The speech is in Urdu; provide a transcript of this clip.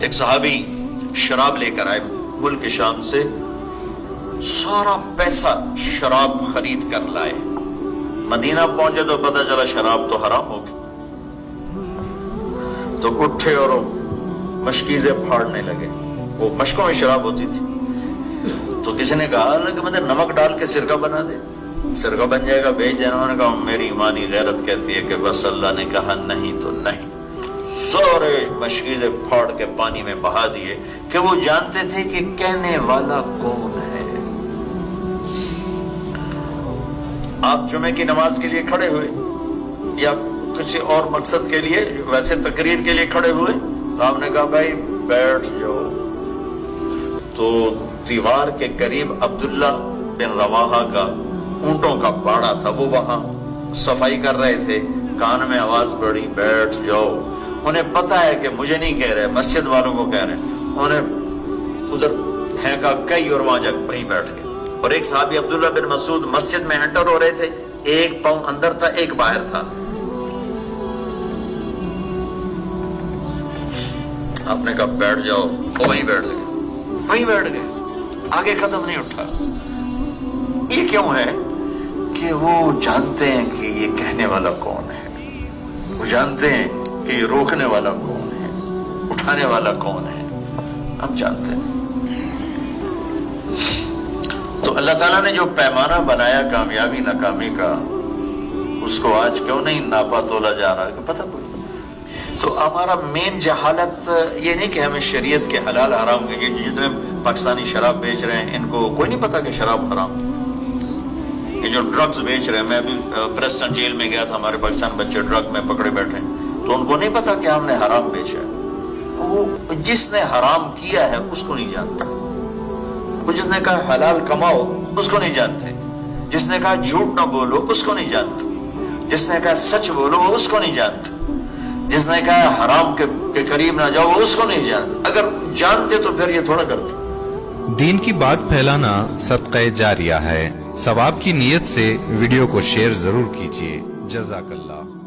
ایک صحابی شراب لے کر آئے ملک شام سے، سارا پیسہ شراب خرید کر لائے، مدینہ پہنچے تو پتہ چلا شراب تو حرام ہو گئی، تو اٹھے اور مشکیزیں پھاڑنے لگے، وہ مشکوں میں شراب ہوتی تھی، تو کسی نے کہا کہ مجھے نمک ڈال کے سرکہ بنا دے، سرکہ بن جائے گا، بھیج دینا۔ انہوں نے کہا میری ایمانی غیرت کہتی ہے کہ بس اللہ نے کہا نہیں تو نہیں، سارے مشکیزیں پھاڑ کے پانی میں بہا دیے کہ وہ جانتے تھے کہ کہنے والا کون ہے۔ آپ جمعے کی نماز کے لیے کھڑے ہوئے یا کسی اور مقصد کے لیے، ویسے تقریر کے لیے کھڑے ہوئے، تو آپ نے کہا بھائی بیٹھ جاؤ، تو دیوار کے قریب عبداللہ بن رواحہ کا اونٹوں کا باڑا تھا، وہ وہاں صفائی کر رہے تھے، کان میں آواز پڑی بیٹھ جاؤ۔ انہیں پتا ہے کہ مجھے نہیں کہہ رہے، مسجد والوں کو کہہ رہے ہیں، انہیں ادھر پھینکا کئی اور وہاں جا وہیں بیٹھ گئے۔ اور ایک صحابی عبداللہ بن مسعود مسجد میں انٹر ہو رہے تھے، ایک پاؤں اندر تھا ایک باہر تھا، آپ نے کہا بیٹھ جاؤ، وہ وہیں بیٹھ گئے، وہیں بیٹھ گئے، آگے قدم نہیں اٹھا۔ یہ کیوں ہے کہ وہ جانتے ہیں کہ یہ کہنے والا کون ہے، وہ جانتے ہیں کہ یہ روکنے والا کون ہے، اٹھانے والا کون ہے، ہم جانتے ہیں۔ تو اللہ تعالیٰ نے جو پیمانہ بنایا کامیابی ناکامی کا، اس کو آج کیوں نہیں ناپا تولا جا رہا کہ پتہ پڑ۔ تو ہمارا مین جہالت یہ نہیں کہ ہمیں شریعت کے حلال حرام کے، یہ جتنے پاکستانی شراب بیچ رہے ہیں ان کو کوئی نہیں پتا کہ شراب حرام، یہ جو ڈرگز بیچ رہے ہیں، میں ابھی پریسٹن جیل میں گیا تھا، ہمارے پاکستان بچے ڈرگ میں پکڑے بیٹھے، تو ان کو نہیں پتا کہ ہم نے حرام بیچا ہے۔ وہ جس نے حرام کیا ہے اس کو نہیں جانتا، وہ جس نے کہا حلال کماؤ اس کو نہیں جانتے، جس نے کہا جھوٹ نہ بولو اس کو نہیں جانتے، جس نے کہا سچ بولو وہ اس کو نہیں جانتے، جس نے کہا حرام کے قریب نہ جاؤ وہ اس کو نہیں جانتے۔ اگر جانتے تو پھر یہ تھوڑا کرتے۔ دین کی بات پھیلانا صدقہ جاریہ ہے، ثواب کی نیت سے ویڈیو کو شیئر ضرور کیجیے۔ جزاک اللہ۔